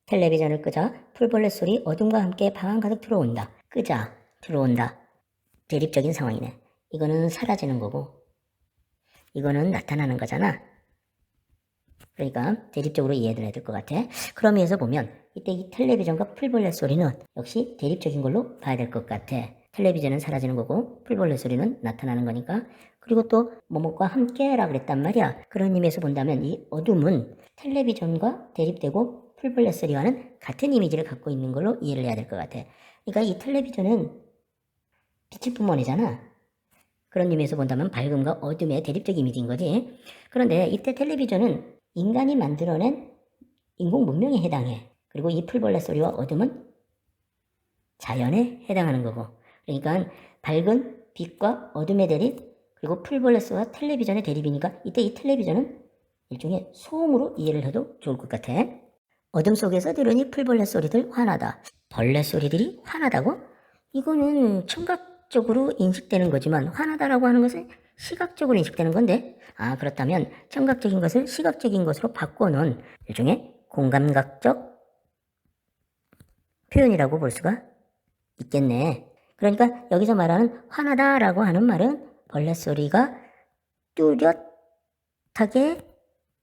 텔레비전을 끄자 풀벌레 소리 어둠과 함께 방 안 가득 들어온다. 끄자 들어온다. 대립적인 상황이네. 이거는 사라지는 거고 이거는 나타나는 거잖아. 그러니까 대립적으로 이해를 해야 될 것 같아. 그런 의미에서 보면 이때 이 텔레비전과 풀벌레 소리는 역시 대립적인 걸로 봐야 될 것 같아. 텔레비전은 사라지는 거고 풀벌레 소리는 나타나는 거니까. 그리고 또 뭐뭐과 함께라 그랬단 말이야. 그런 의미에서 본다면 이 어둠은 텔레비전과 대립되고 풀벌레 소리와는 같은 이미지를 갖고 있는 걸로 이해를 해야 될 것 같아. 그러니까 이 텔레비전은 빛일 뿐만이잖아. 그런 의미에서 본다면 밝음과 어둠의 대립적 이미지인 거지. 그런데 이때 텔레비전은 인간이 만들어낸 인공 문명에 해당해. 그리고 이 풀벌레 소리와 어둠은 자연에 해당하는 거고. 그러니까 밝은 빛과 어둠의 대립, 그리고 풀벌레 소리와 텔레비전의 대립이니까 이때 이 텔레비전은 일종의 소음으로 이해를 해도 좋을 것 같아. 어둠 속에서 들으니 풀벌레 소리들 화나다. 벌레 소리들이 화나다고? 이거는 청각적으로 인식되는 거지만 화나다라고 하는 것은 시각적으로 인식되는 건데, 그렇다면 청각적인 것을 시각적인 것으로 바꿔놓은 일종의 공감각적 표현이라고 볼 수가 있겠네. 그러니까 여기서 말하는 화나다라고 하는 말은 벌레 소리가 뚜렷하게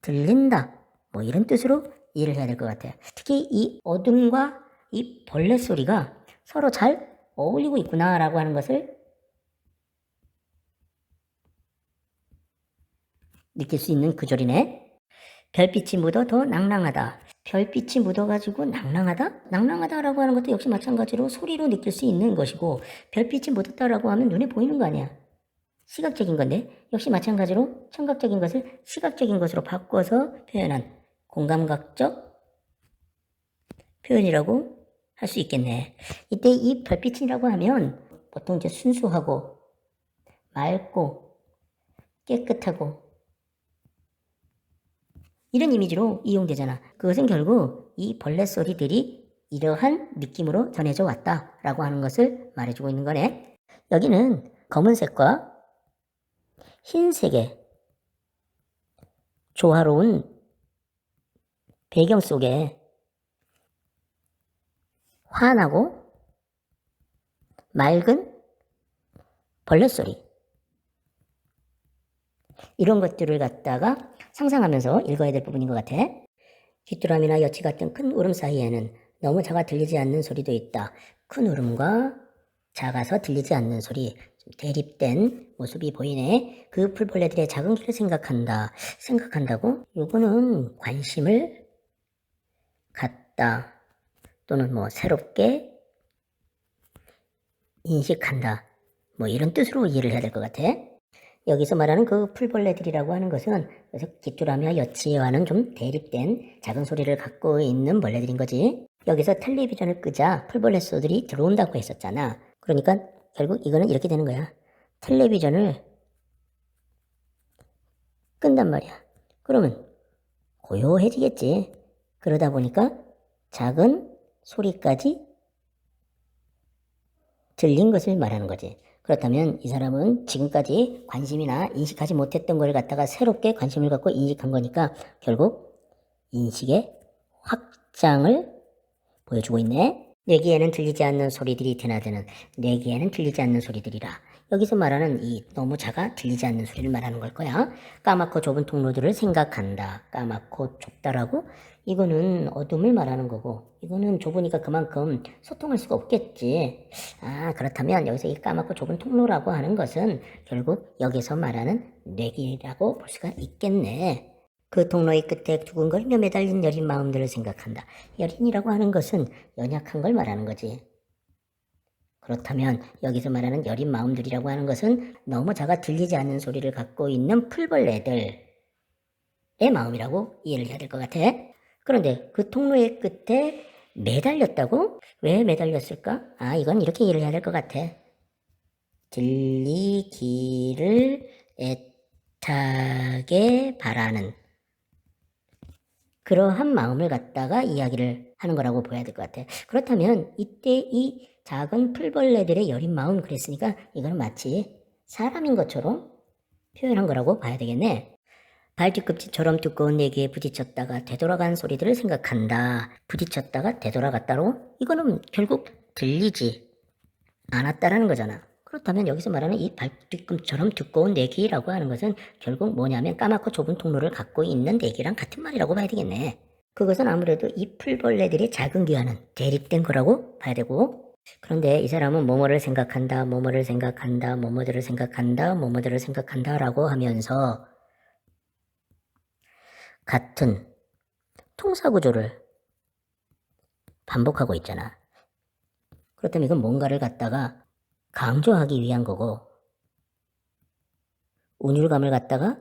들린다, 뭐 이런 뜻으로 이해를 해야 될 것 같아요. 특히 이 어둠과 이 벌레 소리가 서로 잘 어울리고 있구나라고 하는 것을 느낄 수 있는 구절이네. 별빛이 묻어 더 낭랑하다. 별빛이 묻어가지고 낭랑하다? 낭랑하다라고 하는 것도 역시 마찬가지로 소리로 느낄 수 있는 것이고, 별빛이 묻었다라고 하면 눈에 보이는 거 아니야. 시각적인 건데 역시 마찬가지로 청각적인 것을 시각적인 것으로 바꿔서 표현한 공감각적 표현이라고 할 수 있겠네. 이때 이 별빛이라고 하면 보통 이제 순수하고 맑고 깨끗하고 이런 이미지로 이용되잖아. 그것은 결국 이 벌레 소리들이 이러한 느낌으로 전해져 왔다라고 하는 것을 말해주고 있는 거네. 여기는 검은색과 흰색의 조화로운 배경 속에 환하고 맑은 벌레 소리, 이런 것들을 갖다가 상상하면서 읽어야 될 부분인 것 같아. 귀뚜라미나 여치 같은 큰 울음 사이에는 너무 작아 들리지 않는 소리도 있다. 큰 울음과 작아서 들리지 않는 소리, 대립된 모습이 보이네. 그 풀벌레들의 작은 길을 생각한다고? 요거는 관심을 갖다, 또는 뭐 새롭게 인식한다, 뭐 이런 뜻으로 이해를 해야 될 것 같아. 여기서 말하는 그 풀벌레들이라고 하는 것은 그래서 귀뚜라미와 여치와는 좀 대립된 작은 소리를 갖고 있는 벌레들인 거지. 여기서 텔레비전을 끄자 풀벌레 소들이 들어온다고 했었잖아. 그러니까 결국 이거는 이렇게 되는 거야. 텔레비전을 끈단 말이야. 그러면 고요해지겠지. 그러다 보니까 작은 소리까지 들린 것을 말하는 거지. 그렇다면 이 사람은 지금까지 관심이나 인식하지 못했던 걸 갖다가 새롭게 관심을 갖고 인식한 거니까 결국 인식의 확장을 보여주고 있네. 내 귀에는 들리지 않는 소리들이 드나드는 내 귀에는 들리지 않는 소리들이라. 여기서 말하는 이 너무 작아 들리지 않는 소리를 말하는 걸 거야. 까맣고 좁은 통로들을 생각한다. 까맣고 좁다라고? 이거는 어둠을 말하는 거고, 이거는 좁으니까 그만큼 소통할 수가 없겠지. 그렇다면 여기서 이 까맣고 좁은 통로라고 하는 것은 결국 여기서 말하는 뇌기라고 볼 수가 있겠네. 그 통로의 끝에 두근거리며 매달린 여린 마음들을 생각한다. 여린이라고 하는 것은 연약한 걸 말하는 거지. 그렇다면 여기서 말하는 여린 마음들이라고 하는 것은 너무 작아 들리지 않는 소리를 갖고 있는 풀벌레들의 마음이라고 이해를 해야 될 것 같아. 그런데 그 통로의 끝에 매달렸다고? 왜 매달렸을까? 이건 이렇게 이해를 해야 될 것 같아. 들리기를 애타게 바라는 그러한 마음을 갖다가 이야기를 하는 거라고 보여야 될 것 같아. 그렇다면 이때 이 작은 풀벌레들의 여린 마음 그랬으니까 이거는 마치 사람인 것처럼 표현한 거라고 봐야 되겠네. 발뒤꿈치처럼 두꺼운 내기에 부딪혔다가 되돌아간 소리들을 생각한다. 부딪혔다가 되돌아갔다로? 이거는 결국 들리지 않았다라는 거잖아. 그렇다면 여기서 말하는 이 발뒤꿈처럼 두꺼운 내기라고 하는 것은 결국 뭐냐면 까맣고 좁은 통로를 갖고 있는 내기랑 같은 말이라고 봐야 되겠네. 그것은 아무래도 이 풀벌레들의 작은 귀와는 대립된 거라고 봐야 되고, 그런데 이 사람은 뭐뭐를 생각한다, 뭐뭐를 생각한다, 뭐뭐들을 생각한다, 뭐뭐들을 생각한다 라고 하면서 같은 통사구조를 반복하고 있잖아. 그렇다면 이건 뭔가를 갖다가 강조하기 위한 거고, 운율감을 갖다가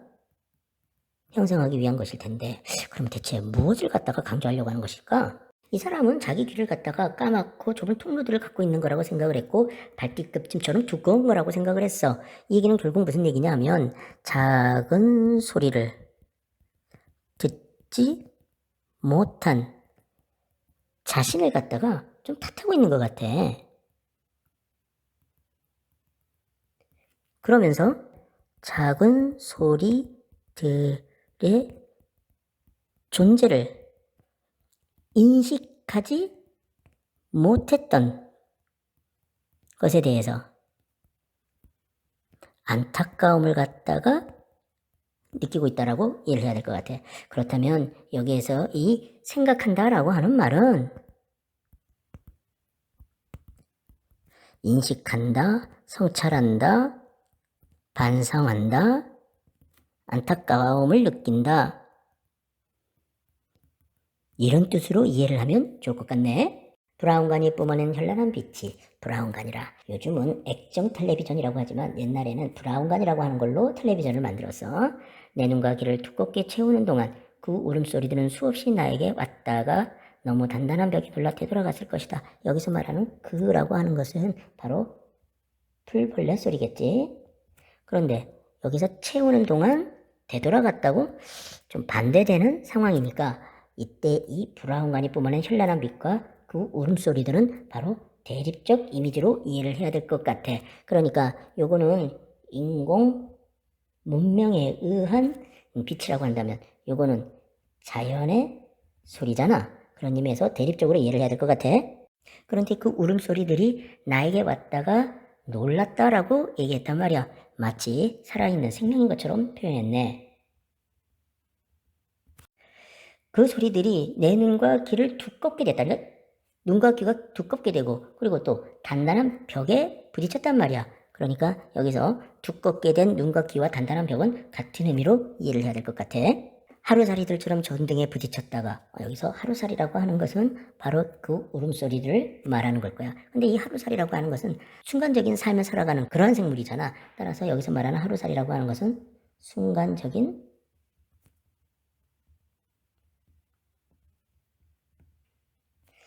형성하기 위한 것일 텐데, 그럼 대체 무엇을 갖다가 강조하려고 하는 것일까? 이 사람은 자기 귀를 갖다가 까맣고 좁은 통로들을 갖고 있는 거라고 생각을 했고, 발뒤꿈치처럼 두꺼운 거라고 생각을 했어. 이 얘기는 결국 무슨 얘기냐 하면, 작은 소리를 듣지 못한 자신을 갖다가 좀 탓하고 있는 것 같아. 그러면서 작은 소리들의 존재를 인식하지 못했던 것에 대해서 안타까움을 갖다가 느끼고 있다라고 이해를 해야 될 것 같아. 그렇다면 여기에서 이 생각한다라고 하는 말은 인식한다, 성찰한다, 반성한다, 안타까움을 느낀다, 이런 뜻으로 이해를 하면 좋을 것 같네. 브라운관이 뿜어낸 현란한 빛이 브라운관이라. 요즘은 액정 텔레비전이라고 하지만 옛날에는 브라운관이라고 하는 걸로 텔레비전을 만들었어. 내 눈과 귀를 두껍게 채우는 동안 그 울음소리들은 수없이 나에게 왔다가 너무 단단한 벽이 불러 되돌아갔을 것이다. 여기서 말하는 그라고 하는 것은 바로 풀벌레 소리겠지. 그런데 여기서 채우는 동안 되돌아갔다고 좀 반대되는 상황이니까 이때 이 브라운관이 뿜어낸 현란한 빛과 그 울음소리들은 바로 대립적 이미지로 이해를 해야 될 것 같아. 그러니까 요거는 인공 문명에 의한 빛이라고 한다면 요거는 자연의 소리잖아. 그런 의미에서 대립적으로 이해를 해야 될 것 같아. 그런데 그 울음소리들이 나에게 왔다가 놀랐다라고 얘기했단 말이야. 마치 살아있는 생명인 것처럼 표현했네. 그 소리들이 내 눈과 귀를 두껍게 됐다는, 눈과 귀가 두껍게 되고 그리고 또 단단한 벽에 부딪혔단 말이야. 그러니까 여기서 두껍게 된 눈과 귀와 단단한 벽은 같은 의미로 이해를 해야 될 것 같아. 하루살이들처럼 전등에 부딪혔다가, 여기서 하루살이라고 하는 것은 바로 그 울음소리를 말하는 걸 거야. 근데 이 하루살이라고 하는 것은 순간적인 삶을 살아가는 그러한 생물이잖아. 따라서 여기서 말하는 하루살이라고 하는 것은 순간적인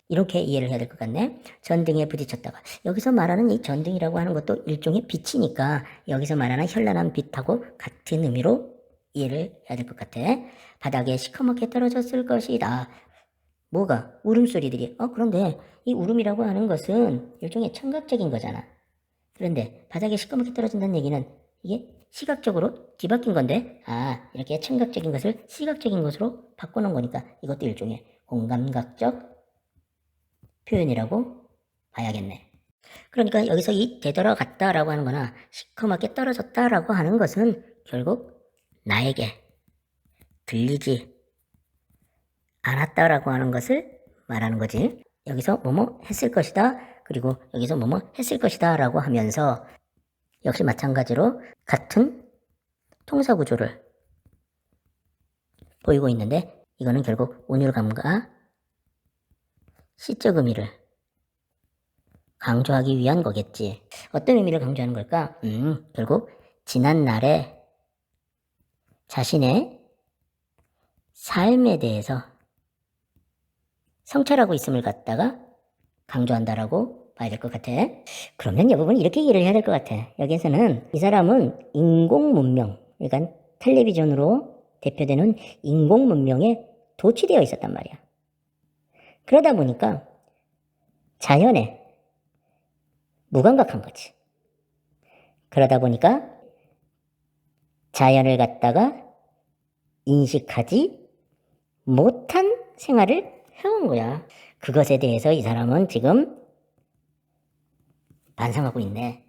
이렇게 이해를 해야 될 것 같네. 전등에 부딪혔다가, 여기서 말하는 이 전등이라고 하는 것도 일종의 빛이니까 여기서 말하는 현란한 빛하고 같은 의미로 이해를 해야 될 것 같아. 바닥에 시커멓게 떨어졌을 것이다. 뭐가? 울음소리들이. 그런데 이 울음이라고 하는 것은 일종의 청각적인 거잖아. 그런데 바닥에 시커멓게 떨어진다는 얘기는 이게 시각적으로 뒤바뀐 건데, 이렇게 청각적인 것을 시각적인 것으로 바꿔놓은 거니까 이것도 일종의 공감각적 표현이라고 봐야겠네. 그러니까 여기서 이 되돌아갔다라고 하는 거나 시커멓게 떨어졌다라고 하는 것은 결국 나에게 들리지 않았다라고 하는 것을 말하는 거지. 여기서 뭐뭐 했을 것이다, 그리고 여기서 뭐뭐 했을 것이다 라고 하면서 역시 마찬가지로 같은 통사구조를 보이고 있는데, 이거는 결국 운율감과 시적 의미를 강조하기 위한 거겠지. 어떤 의미를 강조하는 걸까? 결국 지난날에 자신의 삶에 대해서 성찰하고 있음을 갖다가 강조한다라고 봐야 될 것 같아. 그러면 이 부분 이렇게 이해를 해야 될 것 같아. 여기에서는 이 사람은 인공문명, 그러니까 텔레비전으로 대표되는 인공문명에 도취되어 있었단 말이야. 그러다 보니까 자연에 무감각한 거지. 그러다 보니까 자연을 갖다가 인식하지 못한 생활을 해온 거야. 그것에 대해서 이 사람은 지금 반성하고 있네.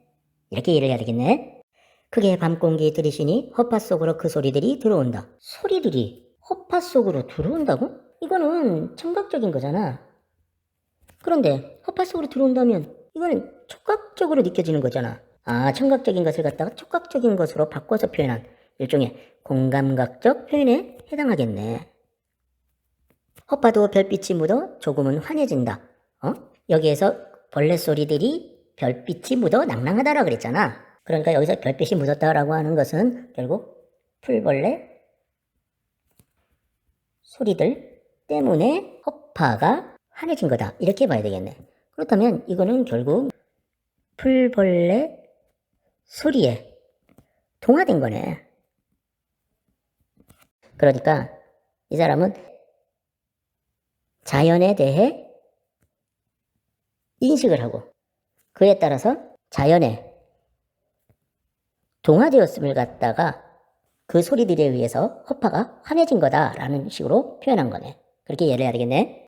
이렇게 이해를 해야 되겠네. 그게 밤공기 들이쉬니 허파 속으로 그 소리들이 들어온다. 소리들이 허파 속으로 들어온다고? 이거는 청각적인 거잖아. 그런데 허파 속으로 들어온다면 이거는 촉각적으로 느껴지는 거잖아. 아, 청각적인 것을 갖다가 촉각적인 것으로 바꿔서 표현한 일종의 공감각적 표현에 해당하겠네. 허파도 별빛이 묻어 조금은 환해진다. 여기에서 벌레 소리들이 별빛이 묻어 낭낭하다라 그랬잖아. 그러니까 여기서 별빛이 묻었다라고 하는 것은 결국 풀벌레 소리들 때문에 허파가 환해진 거다. 이렇게 봐야 되겠네. 그렇다면 이거는 결국 풀벌레 소리에 동화된 거네. 그러니까 이 사람은 자연에 대해 인식을 하고 그에 따라서 자연에 동화되었음을 갖다가 그 소리들에 의해서 허파가 환해진 거다라는 식으로 표현한 거네. 그렇게 이해를 해야 되겠네.